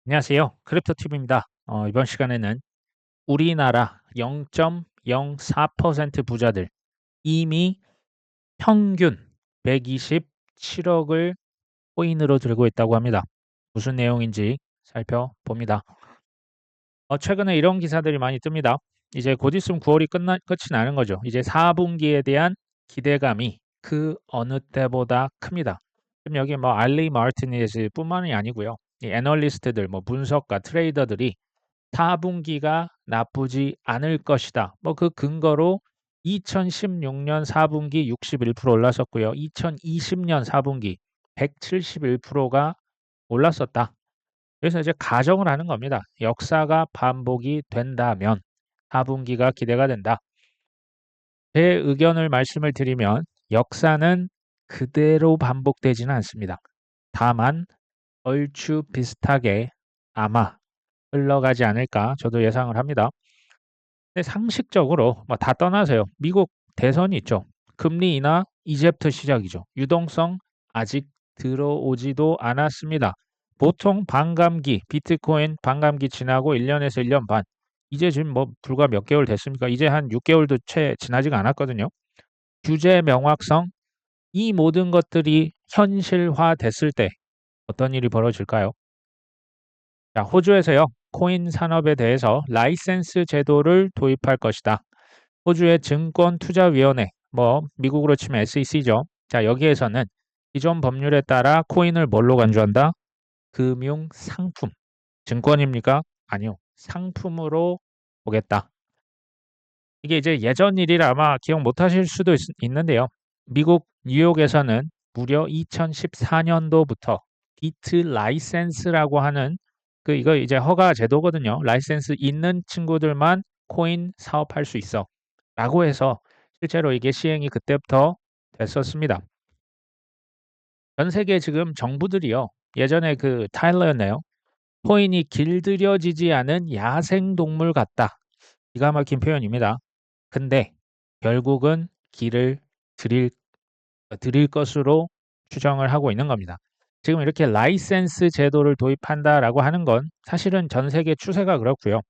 안녕하세요. 크립토TV입니다. 이번 시간에는 우리나라 0.04% 부자들 이미 평균 127억을 코인으로 들고 있다고 합니다. 무슨 내용인지 살펴봅니다. 최근에 이런 기사들이 많이 뜹니다. 이제 곧 있으면 9월이 끝이 나는 거죠. 이제 4분기에 대한 기대감이 그 어느 때보다 큽니다. 지금 여기 뭐 알리 마르티니스 뿐만이 아니고요. 이 애널리스트들, 뭐 분석가, 트레이더들이 4분기가 나쁘지 않을 것이다. 뭐 그 근거로 2016년 4분기 61% 올랐었고요. 2020년 4분기 171%가 올랐었다. 그래서 이제 가정을 하는 겁니다. 역사가 반복이 된다면 4분기가 기대가 된다. 제 의견을 말씀을 드리면 역사는 그대로 반복되지는 않습니다. 다만 얼추 비슷하게 아마 흘러가지 않을까 저도 예상을 합니다. 근데 상식적으로 뭐 다 떠나세요. 미국 대선이 있죠. 금리 인하 이제부터 시작이죠. 유동성 아직 들어오지도 않았습니다. 보통 반감기, 비트코인 반감기 지나고 1년에서 1년 반. 이제 지금 뭐 불과 몇 개월 됐습니까? 이제 한 6개월도 채 지나지가 않았거든요. 규제 명확성, 이 모든 것들이 현실화 됐을 때 어떤 일이 벌어질까요? 자, 호주에서요. 코인 산업에 대해서 라이센스 제도를 도입할 것이다. 호주의 증권투자위원회, 뭐 미국으로 치면 SEC죠. 자, 여기에서는 기존 법률에 따라 코인을 뭘로 간주한다? 금융 상품. 증권입니까? 아니요. 상품으로 보겠다. 이게 이제 예전 일이라 아마 기억 못 하실 수도 있는데요. 미국 뉴욕에서는 무려 2014년도부터 비트 라이센스라고 하는 이거 이제 허가 제도거든요. 라이센스 있는 친구들만 코인 사업할 수 있어. 라고 해서 실제로 이게 시행이 그때부터 됐었습니다. 전 세계 지금 정부들이요. 예전에 그 타일러였나요? 코인이 길들여지지 않은 야생동물 같다. 기가 막힌 표현입니다. 근데 결국은 길을 들일, 들일 것으로 추정을 하고 있는 겁니다. 지금 이렇게 라이센스 제도를 도입한다라고 하는 건 사실은 전 세계 추세가 그렇고요.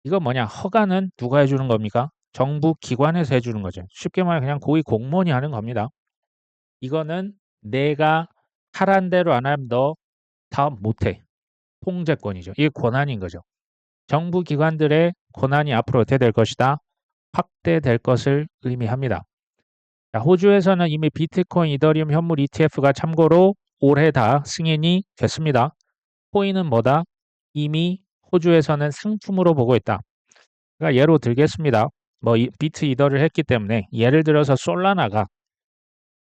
이거 뭐냐? 허가는 누가 해주는 겁니까? 정부 기관에서 해주는 거죠. 쉽게 말해 그냥 고위 공무원이 하는 겁니다. 이거는 내가 하란 대로 안 하면 너 다 못해. 통제권이죠. 이게 권한인 거죠. 정부 기관들의 권한이 앞으로 어떻게 될 것이다? 확대될 것을 의미합니다. 자, 호주에서는 이미 비트코인, 이더리움 현물 ETF가 참고로 올해 다 승인이 됐습니다. 코인은 뭐다? 이미 호주에서는 상품으로 보고 있다. 그러니까 예로 들겠습니다. 뭐 비트 이더를 했기 때문에 예를 들어서 솔라나가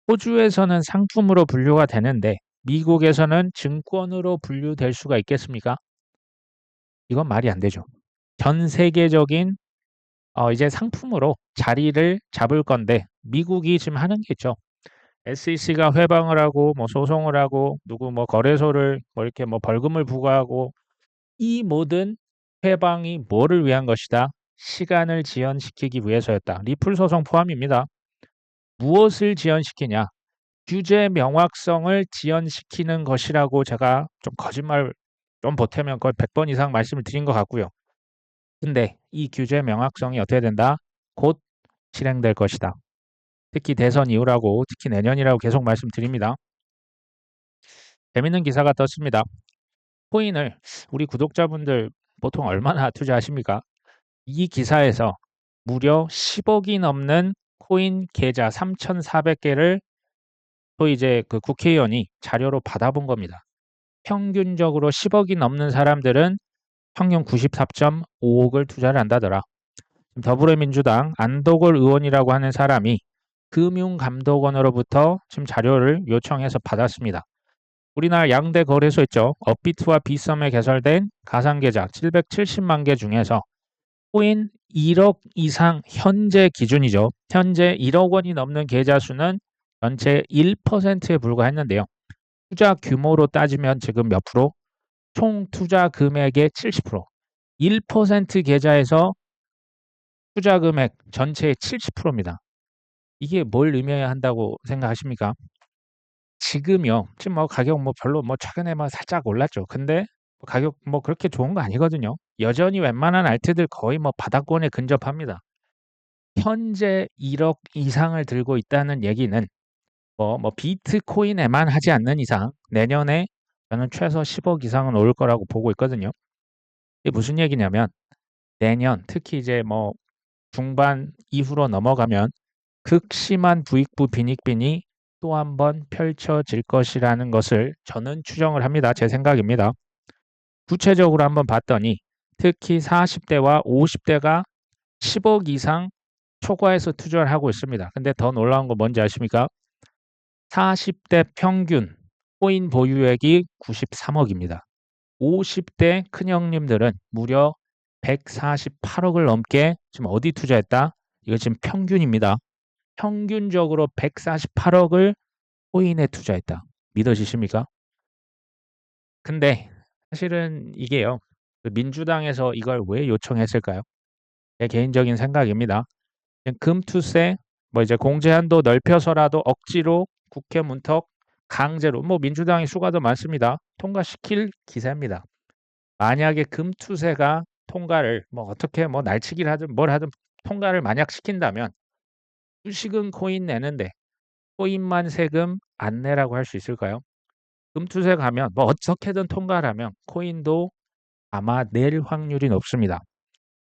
호주에서는 상품으로 분류가 되는데 미국에서는 증권으로 분류될 수가 있겠습니까? 이건 말이 안 되죠. 전 세계적인 이제 상품으로 자리를 잡을 건데 미국이 지금 하는 게 있죠. SEC가 회방을 하고 뭐 소송을 하고 누구 뭐 거래소를 뭐 이렇게 뭐 벌금을 부과하고 이 모든 회방이 뭐를 위한 것이다? 시간을 지연시키기 위해서였다. 리플 소송 포함입니다. 무엇을 지연시키냐? 규제 명확성을 지연시키는 것이라고 제가 좀 거짓말 좀 보태면 거의 100번 이상 말씀을 드린 것 같고요. 근데 이 규제 명확성이 어떻게 된다? 곧 실행될 것이다. 특히 대선 이후라고, 특히 내년이라고 계속 말씀드립니다. 재밌는 기사가 떴습니다. 코인을 우리 구독자분들 보통 얼마나 투자하십니까? 이 기사에서 무려 10억이 넘는 코인 계좌 3,400개를 또 이제 그 국회의원이 자료로 받아본 겁니다. 평균적으로 10억이 넘는 사람들은 평균 94.5억을 투자를 한다더라. 더불어민주당 안도걸 의원이라고 하는 사람이 금융감독원으로부터 지금 자료를 요청해서 받았습니다. 우리나라 양대 거래소 있죠. 업비트와 비썸에 개설된 가상계좌 770만 개 중에서 코인 1억 이상 현재 기준이죠. 현재 1억 원이 넘는 계좌 수는 전체 1%에 불과했는데요. 투자 규모로 따지면 지금 몇 프로? 총 투자 금액의 70%. 1% 계좌에서 투자 금액 전체의 70%입니다. 이게 뭘 의미해야 한다고 생각하십니까? 지금요. 지금 뭐 가격 뭐 별로 뭐 최근에 막 살짝 올랐죠. 근데 가격 뭐 그렇게 좋은 거 아니거든요. 여전히 웬만한 알트들 거의 뭐 바닥권에 근접합니다. 현재 1억 이상을 들고 있다는 얘기는 뭐 비트코인에만 하지 않는 이상 내년에 저는 최소 10억 이상은 오를 거라고 보고 있거든요. 이게 무슨 얘기냐면 내년 특히 이제 뭐 중반 이후로 넘어가면 극심한 부익부 빈익빈이 또 한 번 펼쳐질 것이라는 것을 저는 추정을 합니다. 제 생각입니다. 구체적으로 한번 봤더니 특히 40대와 50대가 10억 이상 초과해서 투자를 하고 있습니다. 근데 더 놀라운 거 뭔지 아십니까? 40대 평균 코인 보유액이 93억입니다. 50대 큰형님들은 무려 148억을 넘게 지금 어디 투자했다? 이거 지금 평균입니다. 평균적으로 148억을 코인에 투자했다. 믿어지십니까? 근데 사실은 이게요. 그 민주당에서 이걸 왜 요청했을까요? 제 개인적인 생각입니다. 금투세 뭐 이제 공제한도 넓혀서라도 억지로 국회 문턱 강제로 뭐 민주당이 수가 더 많습니다. 통과시킬 기세입니다. 만약에 금투세가 통과를 뭐 어떻게 뭐 날치기를 하든 뭘 하든 통과를 만약 시킨다면 주식은 코인 내는데 코인만 세금 안 내라고 할 수 있을까요? 금투세 가면 뭐 어떻게든 통과를 하면 코인도 아마 낼 확률이 높습니다.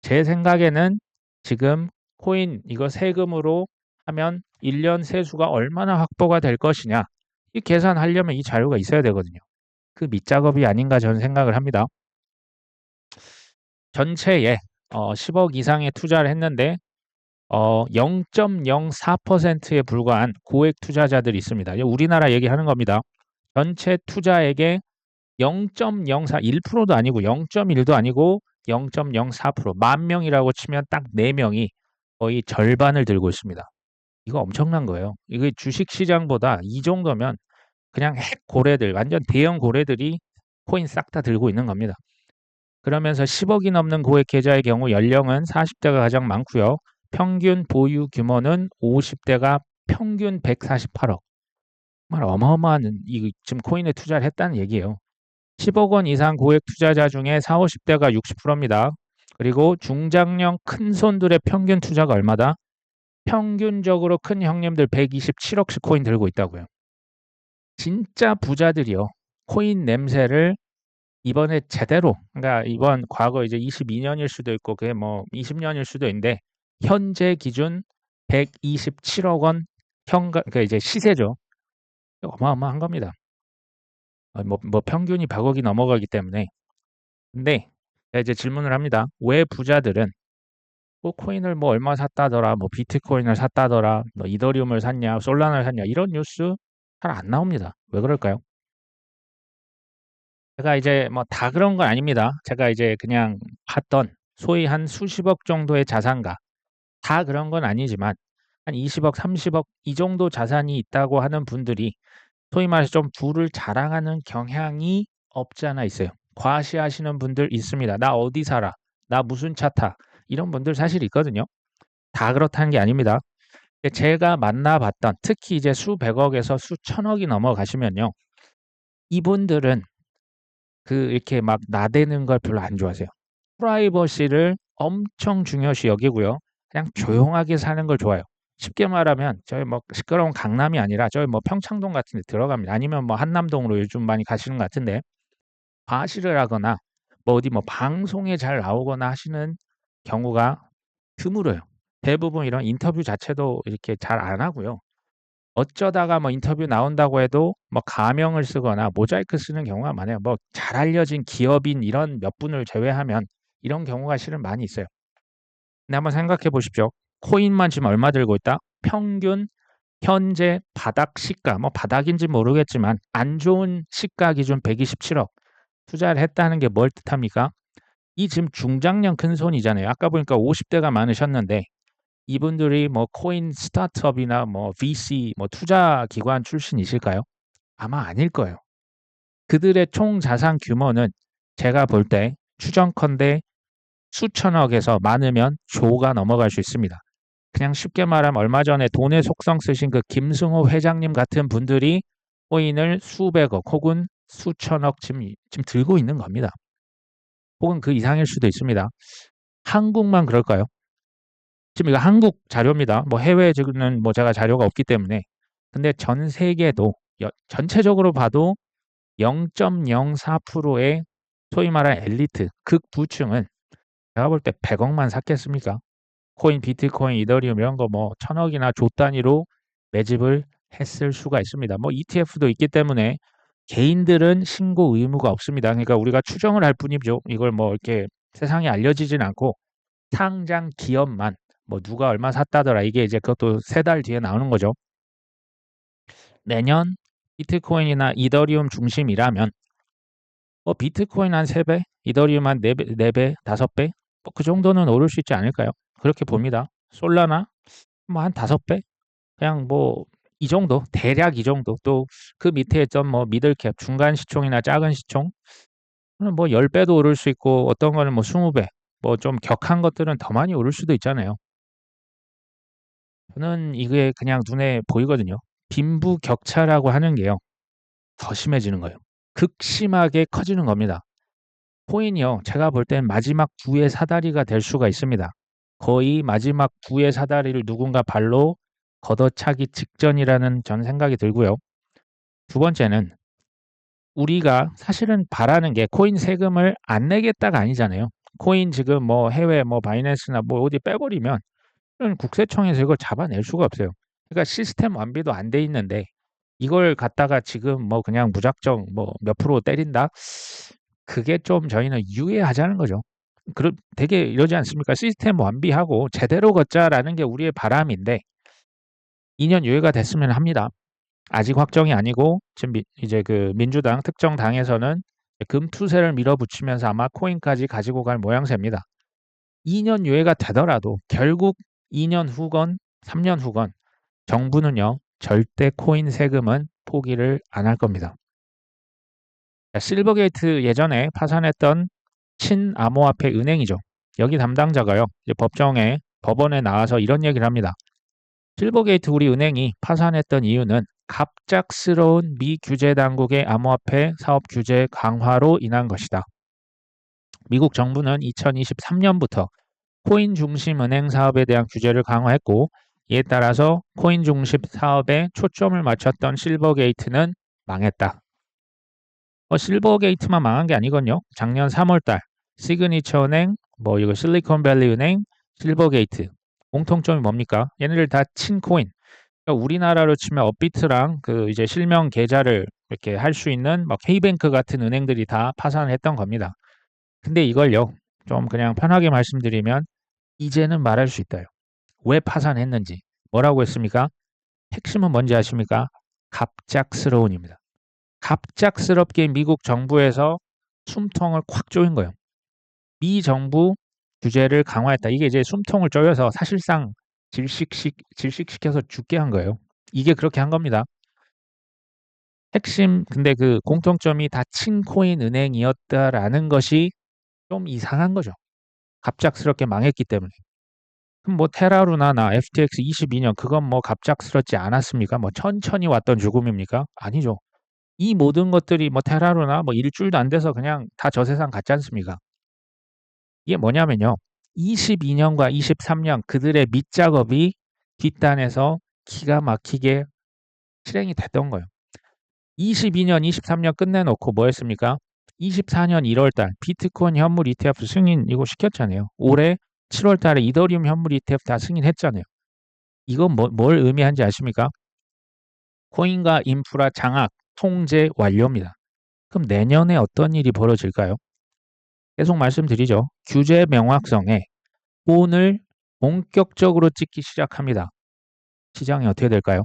제 생각에는 지금 코인 이거 세금으로 하면 1년 세수가 얼마나 확보가 될 것이냐. 이 계산하려면 이 자료가 있어야 되거든요. 그 밑작업이 아닌가 저는 생각을 합니다. 전체에 10억 이상의 투자를 했는데 0.04%에 불과한 고액 투자자들이 있습니다. 우리나라 얘기하는 겁니다. 전체 투자액의 0.04, 1%도 아니고 0.1도 아니고 0.04%, 만 명이라고 치면 딱 4명이 거의 절반을 들고 있습니다. 이거 엄청난 거예요. 이게 주식 시장보다 이 정도면 그냥 핵 고래들, 완전 대형 고래들이 코인 싹 다 들고 있는 겁니다. 그러면서 10억이 넘는 고액 계좌의 경우 연령은 40대가 가장 많고요. 평균 보유 규모는 50대가 평균 148억. 정말 어마어마한 지금 코인에 투자를 했다는 얘기예요. 10억 원 이상 고액 투자자 중에 4, 50대가 60%입니다. 그리고 중장년 큰 손들의 평균 투자가 얼마다? 평균적으로 큰 형님들 127억씩 코인 들고 있다고요. 진짜 부자들이요. 코인 냄새를 이번에 제대로, 그러니까 이번 과거 이제 22년일 수도 있고 그게 뭐 20년일 수도 있는데 현재 기준 127억 원 그러니까 이제 시세죠. 어마어마한 겁니다. 뭐 평균이 100억이 넘어가기 때문에. 근데 제가 이제 질문을 합니다. 왜 부자들은 뭐 코인을 뭐 얼마 샀다더라, 뭐 비트코인을 샀다더라, 뭐 이더리움을 샀냐, 솔라나를 샀냐 이런 뉴스 잘 안 나옵니다. 왜 그럴까요? 제가 이제 뭐 다 그런 건 아닙니다. 제가 이제 그냥 봤던 소위 한 수십억 정도의 자산가 다 그런 건 아니지만 한 20억, 30억 이 정도 자산이 있다고 하는 분들이 소위 말해서 좀 부를 자랑하는 경향이 없지 않아 있어요. 과시하시는 분들 있습니다. 나 어디 살아? 나 무슨 차 타? 이런 분들 사실 있거든요. 다 그렇다는 게 아닙니다. 제가 만나봤던 특히 이제 수백억에서 수천억이 넘어가시면요. 이분들은 이렇게 막 나대는 걸 별로 안 좋아하세요. 프라이버시를 엄청 중요시 여기고요. 그냥 조용하게 사는 걸 좋아해요. 쉽게 말하면 저희 뭐 시끄러운 강남이 아니라 저희 뭐 평창동 같은 데 들어갑니다. 아니면 뭐 한남동으로 요즘 많이 가시는 것 같은데 과시를 하거나 뭐 어디 뭐 방송에 잘 나오거나 하시는 경우가 드물어요. 대부분 이런 인터뷰 자체도 이렇게 잘 안 하고요. 어쩌다가 뭐 인터뷰 나온다고 해도 뭐 가명을 쓰거나 모자이크 쓰는 경우가 많아요. 뭐 잘 알려진 기업인 이런 몇 분을 제외하면 이런 경우가 실은 많이 있어요. 근데 한번 생각해 보십시오. 코인만 지금 얼마 들고 있다? 평균 현재 바닥 시가, 뭐 바닥인지 모르겠지만 안 좋은 시가 기준 127억 투자를 했다는 게 뭘 뜻합니까? 이 지금 중장년 큰 손이잖아요. 아까 보니까 50대가 많으셨는데 이분들이 뭐 코인 스타트업이나 뭐 VC 뭐 투자 기관 출신이실까요? 아마 아닐 거예요. 그들의 총 자산 규모는 제가 볼 때 추정컨대 수천억에서 많으면 조가 넘어갈 수 있습니다. 그냥 쉽게 말하면 얼마 전에 돈의 속성 쓰신 그 김승호 회장님 같은 분들이 코인을 수백억 혹은 수천억 지금 들고 있는 겁니다. 혹은 그 이상일 수도 있습니다. 한국만 그럴까요? 지금 이거 한국 자료입니다. 뭐 해외는 뭐 제가 자료가 없기 때문에. 근데 전 세계도 전체적으로 봐도 0.04%의 소위 말하는 엘리트, 극부층은 제가 볼 때 100억만 샀겠습니까? 코인, 비트코인, 이더리움 이런 거 뭐 천억이나 조 단위로 매집을 했을 수가 있습니다. 뭐 ETF도 있기 때문에 개인들은 신고 의무가 없습니다. 그러니까 우리가 추정을 할 뿐이죠. 이걸 뭐 이렇게 세상에 알려지진 않고 상장 기업만 뭐 누가 얼마 샀다더라 이게 이제 그것도 3달 뒤에 나오는 거죠. 내년 비트코인이나 이더리움 중심이라면 뭐 비트코인 한 3배, 이더리움 한 4배, 4배, 5배 뭐 그 정도는 오를 수 있지 않을까요? 그렇게 봅니다. 솔라나 뭐 한 5배? 그냥 뭐 이 정도, 대략 이 정도. 또 그 밑에 있던 뭐 미들캡, 중간 시총이나 작은 시총 뭐 10배도 오를 수 있고 어떤 거는 뭐 20배, 뭐 좀 격한 것들은 더 많이 오를 수도 있잖아요. 저는 이게 그냥 눈에 보이거든요. 빈부격차라고 하는 게요. 더 심해지는 거예요. 극심하게 커지는 겁니다. 코인이요. 제가 볼 땐 마지막 부의 사다리가 될 수가 있습니다. 거의 마지막 부의 사다리를 누군가 발로 걷어차기 직전이라는 전 생각이 들고요. 두 번째는 우리가 사실은 바라는 게 코인 세금을 안 내겠다가 아니잖아요. 코인 지금 뭐 해외 뭐 바이낸스나 뭐 어디 빼버리면 국세청에서 이걸 잡아낼 수가 없어요. 그러니까 시스템 완비도 안 돼 있는데 이걸 갖다가 지금 뭐 그냥 무작정 뭐 몇 프로 때린다? 그게 좀 저희는 유예하자는 거죠. 되게 이러지 않습니까? 시스템 완비하고 제대로 걷자라는 게 우리의 바람인데 2년 유예가 됐으면 합니다. 아직 확정이 아니고 지금 이제 그 민주당 특정 당에서는 금투세를 밀어붙이면서 아마 코인까지 가지고 갈 모양새입니다. 2년 유예가 되더라도 결국 2년 후건 3년 후건 정부는요 절대 코인 세금은 포기를 안 할 겁니다. 실버게이트 예전에 파산했던 친암호화폐 은행이죠. 여기 담당자가요 이제 법원에 나와서 이런 얘기를 합니다. 실버게이트 우리 은행이 파산했던 이유는 갑작스러운 미 규제 당국의 암호화폐 사업 규제 강화로 인한 것이다. 미국 정부는 2023년부터 코인 중심 은행 사업에 대한 규제를 강화했고 이에 따라서 코인 중심 사업에 초점을 맞췄던 실버게이트는 망했다. 실버게이트만 망한 게 아니거든요. 작년 3월 달 시그니처 은행, 뭐 이거 실리콘밸리 은행, 실버게이트 공통점이 뭡니까? 얘네들 다 친코인. 그러니까 우리나라로 치면 업비트랑 그 이제 실명 계좌를 이렇게 할 수 있는 막 K뱅크 같은 은행들이 다 파산했던 겁니다. 근데 이걸요. 좀 그냥 편하게 말씀드리면 이제는 말할 수 있다요. 왜 파산했는지. 뭐라고 했습니까? 핵심은 뭔지 아십니까? 갑작스러운입니다. 갑작스럽게 미국 정부에서 숨통을 콱 조인 거예요. 미 정부 규제를 강화했다. 이게 이제 숨통을 조여서 사실상 질식시켜서 죽게 한 거예요. 이게 그렇게 한 겁니다. 핵심 근데 그 공통점이 다 친코인 은행이었다라는 것이 좀 이상한 거죠. 갑작스럽게 망했기 때문에. 그럼 뭐 테라루나나 FTX 22년 그건 뭐 갑작스럽지 않았습니까? 뭐 천천히 왔던 죽음입니까? 아니죠. 이 모든 것들이 뭐 테라루나 뭐 일주일도 안 돼서 그냥 다 저 세상 갔지 않습니까? 이게 뭐냐면요. 22년과 23년 그들의 밑작업이 뒷단에서 기가 막히게 실행이 됐던 거예요. 22년, 23년 끝내놓고 뭐 했습니까? 24년 1월달 비트코인 현물 ETF 승인 이거 시켰잖아요. 올해 7월달에 이더리움 현물 ETF 다 승인했잖아요. 이건 뭘 의미하는지 아십니까? 코인과 인프라 장악, 통제 완료입니다. 그럼 내년에 어떤 일이 벌어질까요? 계속 말씀드리죠. 규제 명확성에 혼을 본격적으로 찍기 시작합니다. 시장이 어떻게 될까요?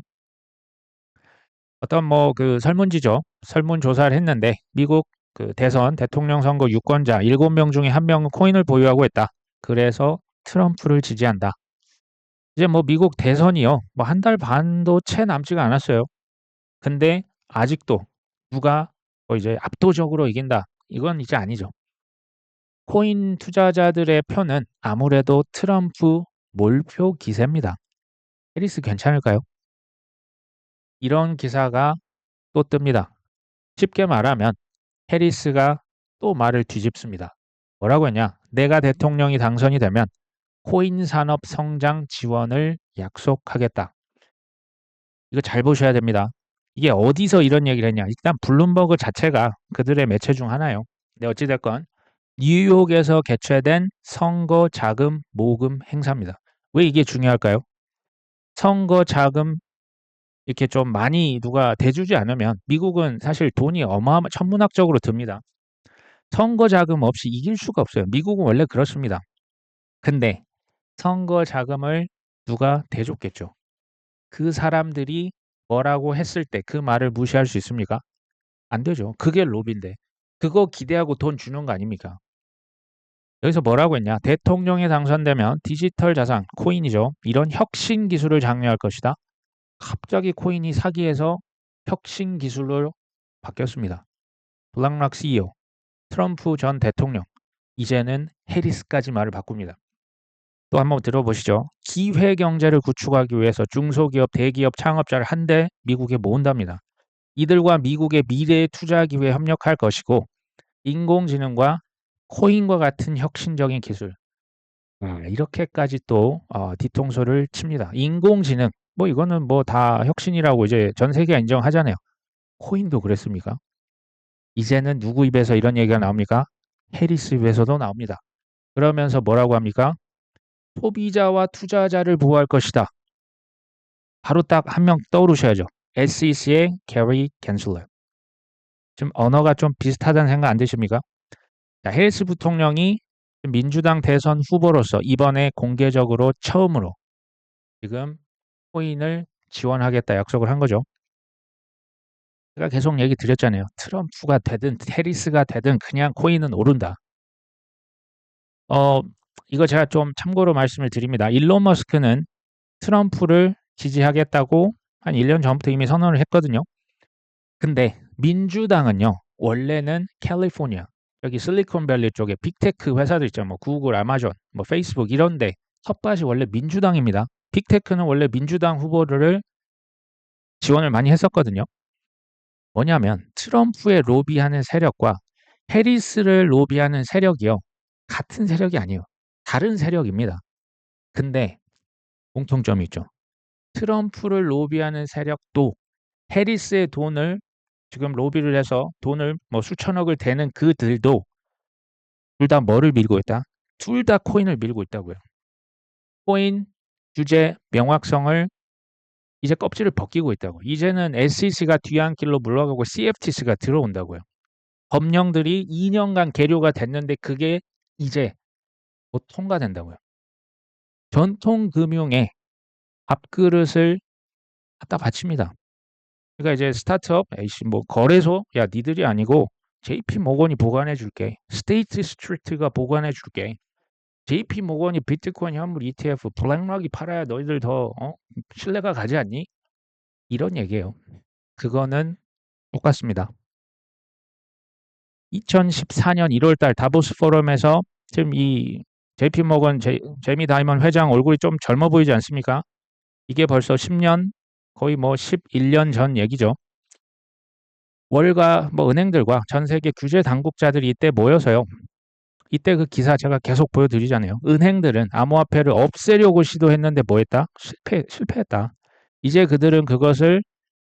어떤 뭐 그 설문지죠. 설문조사를 했는데 미국 그 대선 대통령 선거 유권자 7명 중에 1명은 코인을 보유하고 있다. 그래서 트럼프를 지지한다. 이제 뭐 미국 대선이요. 뭐 한 달 반도 채 남지가 않았어요. 근데 아직도 누가 뭐 이제 압도적으로 이긴다. 이건 이제 아니죠. 코인 투자자들의 표는 아무래도 트럼프 몰표 기세입니다. 해리스 괜찮을까요? 이런 기사가 또 뜹니다. 쉽게 말하면 해리스가 또 말을 뒤집습니다. 뭐라고 했냐? 내가 대통령이 당선이 되면 코인 산업 성장 지원을 약속하겠다. 이거 잘 보셔야 됩니다. 이게 어디서 이런 얘기를 했냐? 일단 블룸버그 자체가 그들의 매체 중 하나예요. 근데 어찌됐건 뉴욕에서 개최된 선거 자금 모금 행사입니다. 왜 이게 중요할까요? 선거 자금 이렇게 좀 많이 누가 대주지 않으면 미국은 사실 돈이 천문학적으로 듭니다. 선거 자금 없이 이길 수가 없어요. 미국은 원래 그렇습니다. 근데 선거 자금을 누가 대줬겠죠. 그 사람들이 뭐라고 했을 때 그 말을 무시할 수 있습니까? 안 되죠. 그게 로비인데. 그거 기대하고 돈 주는 거 아닙니까? 여기서 뭐라고 했냐? 대통령에 당선되면 디지털 자산, 코인이죠. 이런 혁신 기술을 장려할 것이다. 갑자기 코인이 사기에서 혁신 기술로 바뀌었습니다. 블락락 CEO, 트럼프 전 대통령, 이제는 해리스까지 말을 바꿉니다. 또 한번 들어보시죠. 기회 경제를 구축하기 위해서 중소기업, 대기업 창업자를 한데 미국에 모은답니다. 이들과 미국의 미래에 투자하기 위해 협력할 것이고 인공지능과 코인과 같은 혁신적인 기술 이렇게까지 또 뒤통수를 칩니다. 인공지능 뭐 이거는 뭐 다 혁신이라고 이제 전 세계가 인정하잖아요. 코인도 그랬습니까? 이제는 누구 입에서 이런 얘기가 나옵니까? 해리스 입에서도 나옵니다. 그러면서 뭐라고 합니까? 소비자와 투자자를 보호할 것이다. 바로 딱 한 명 떠오르셔야죠. SEC의 게리 겐슬러. 지금 언어가 좀 비슷하다는 생각 안 드십니까? 자, 해리스 부통령이 민주당 대선 후보로서 이번에 공개적으로 처음으로 지금 코인을 지원하겠다 약속을 한 거죠. 제가 계속 얘기 드렸잖아요. 트럼프가 되든 해리스가 되든 그냥 코인은 오른다. 어, 이거 제가 좀 참고로 말씀을 드립니다. 일론 머스크는 트럼프를 지지하겠다고 한 1년 전부터 이미 선언을 했거든요. 근데 민주당은요. 원래는 캘리포니아, 여기 실리콘밸리 쪽에 빅테크 회사들 있죠. 뭐 구글, 아마존, 뭐 페이스북 이런데 텃밭이 원래 민주당입니다. 빅테크는 원래 민주당 후보를 지원을 많이 했었거든요. 뭐냐면 트럼프의 로비하는 세력과 해리스를 로비하는 세력이요. 같은 세력이 아니에요. 다른 세력입니다. 근데 공통점이 있죠. 트럼프를 로비하는 세력도 해리스의 돈을 지금 로비를 해서 돈을 뭐 수천억을 대는 그들도 둘 다 뭐를 밀고 있다? 둘 다 코인을 밀고 있다고요. 코인 규제 명확성을 이제 껍질을 벗기고 있다고. 이제는 SEC가 뒤안길로 물러가고 CFTC가 들어온다고요. 법령들이 2년간 계류가 됐는데 그게 이제 곧 통과된다고요. 전통 금융에 밥그릇을 갖다 바칩니다. 그러니까 이제 스타트업, 에이씨 뭐 거래소, 야 니들이 아니고 JP 모건이 보관해 줄게. 스테이트 스트리트가 보관해 줄게. JP 모건이 비트코인 현물 ETF 블랙락이 팔아야 너희들 더 신뢰가 가지 않니? 이런 얘기예요. 그거는 똑같습니다. 2014년 1월 달 다보스 포럼에서 지금 이 JP 모건 제미 다이먼 회장 얼굴이 좀 젊어 보이지 않습니까? 이게 벌써 10년 거의 뭐 11년 전 얘기죠. 월가 뭐 은행들과 전 세계 규제 당국자들이 이때 모여서요. 이때 그 기사 제가 계속 보여드리잖아요. 은행들은 암호화폐를 없애려고 시도했는데 뭐했다? 실패했다. 이제 그들은 그것을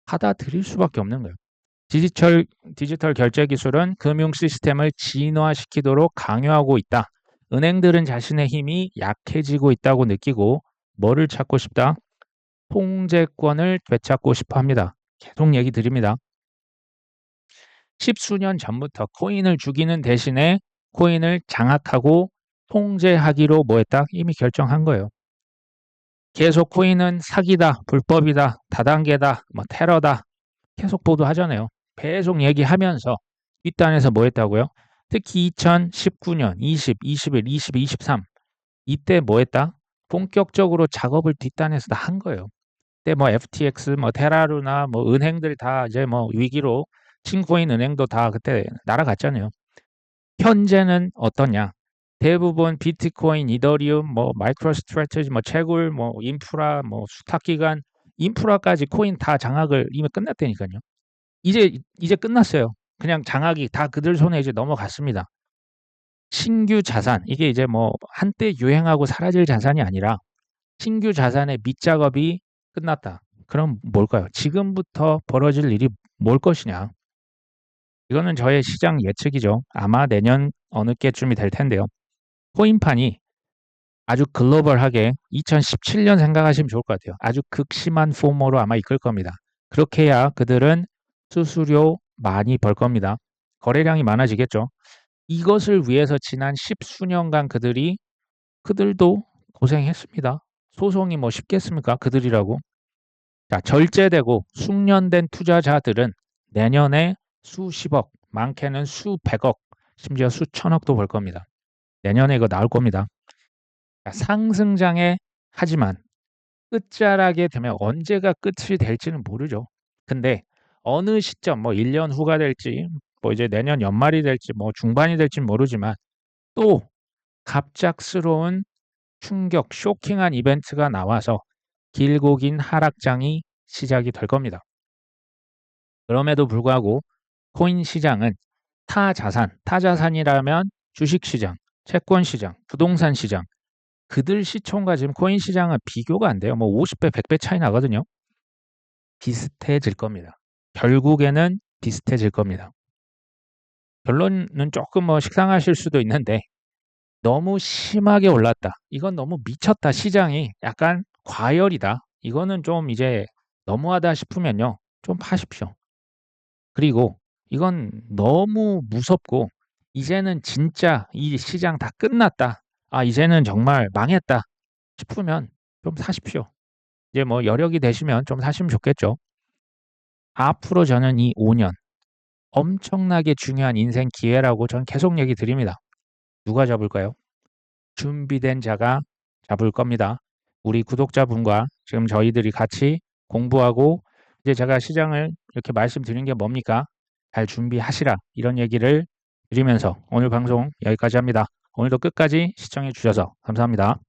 받아들일 수밖에 없는 거예요. 디지털 결제 기술은 금융 시스템을 진화시키도록 강요하고 있다. 은행들은 자신의 힘이 약해지고 있다고 느끼고 뭐를 찾고 싶다? 통제권을 되찾고 싶어 합니다. 계속 얘기 드립니다. 십수년 전부터 코인을 죽이는 대신에 코인을 장악하고 통제하기로 뭐했다? 이미 결정한 거예요. 계속 코인은 사기다, 불법이다, 다단계다, 뭐 테러다 계속 보도하잖아요. 계속 얘기하면서 뒷단에서 뭐 했다고요? 특히 2019년, 20, 21, 22, 23 이때 뭐 했다? 본격적으로 작업을 뒷단에서 다 한 거예요. 그때 뭐 FTX, 뭐 테라루나 뭐 은행들 다 이제 뭐 위기로 친코인 은행도 다 그때 날아갔잖아요. 현재는 어떠냐? 대부분 비트코인, 이더리움, 뭐 마이크로 스트래티지, 뭐 채굴, 뭐 인프라, 뭐 수탁기관, 인프라까지 코인 다 장악을 이미 끝났다니까요. 이제 끝났어요. 그냥 장악이 다 그들 손에 이제 넘어갔습니다. 신규 자산, 이게 이제 뭐 한때 유행하고 사라질 자산이 아니라 신규 자산의 밑작업이 끝났다. 그럼 뭘까요? 지금부터 벌어질 일이 뭘 것이냐? 이거는 저의 시장 예측이죠. 아마 내년 어느 때쯤이 될 텐데요. 코인판이 아주 글로벌하게 2017년 생각하시면 좋을 것 같아요. 아주 극심한 포모로 아마 이끌 겁니다. 그렇게 해야 그들은 수수료 많이 벌 겁니다. 거래량이 많아지겠죠. 이것을 위해서 지난 십수년간 그들도 고생했습니다. 소송이 뭐 쉽겠습니까? 그들이라고. 자, 절제되고 숙련된 투자자들은 내년에 수십억, 많게는 수백억, 심지어 수천억도 벌 겁니다. 내년에 이거 나올 겁니다. 자, 상승장에 하지만 끝자락에 되면 언제가 끝이 될지는 모르죠. 근데 어느 시점, 뭐 1년 후가 될지, 뭐 이제 내년 연말이 될지, 뭐 중반이 될지 모르지만 또 갑작스러운 충격, 쇼킹한 이벤트가 나와서 길고 긴 하락장이 시작이 될 겁니다. 그럼에도 불구하고 코인 시장은 타자산이라면 주식시장, 채권시장, 부동산시장, 그들 시총과 지금 코인 시장은 비교가 안 돼요. 뭐 50배, 100배 차이 나거든요. 비슷해질 겁니다. 결국에는 비슷해질 겁니다. 결론은 조금 뭐 식상하실 수도 있는데 너무 심하게 올랐다. 이건 너무 미쳤다. 시장이 약간 과열이다. 이거는 좀 이제 너무하다 싶으면요. 좀 파십시오. 그리고 이건 너무 무섭고 이제는 진짜 이 시장 다 끝났다. 아, 이제는 정말 망했다 싶으면 좀 사십시오. 이제 뭐 여력이 되시면 좀 사시면 좋겠죠. 앞으로 저는 이 5년 엄청나게 중요한 인생 기회라고 전 계속 얘기 드립니다. 누가 잡을까요? 준비된 자가 잡을 겁니다. 우리 구독자분과 지금 저희들이 같이 공부하고 이제 제가 시장을 이렇게 말씀드린 게 뭡니까? 잘 준비하시라 이런 얘기를 드리면서 오늘 방송 여기까지 합니다. 오늘도 끝까지 시청해 주셔서 감사합니다.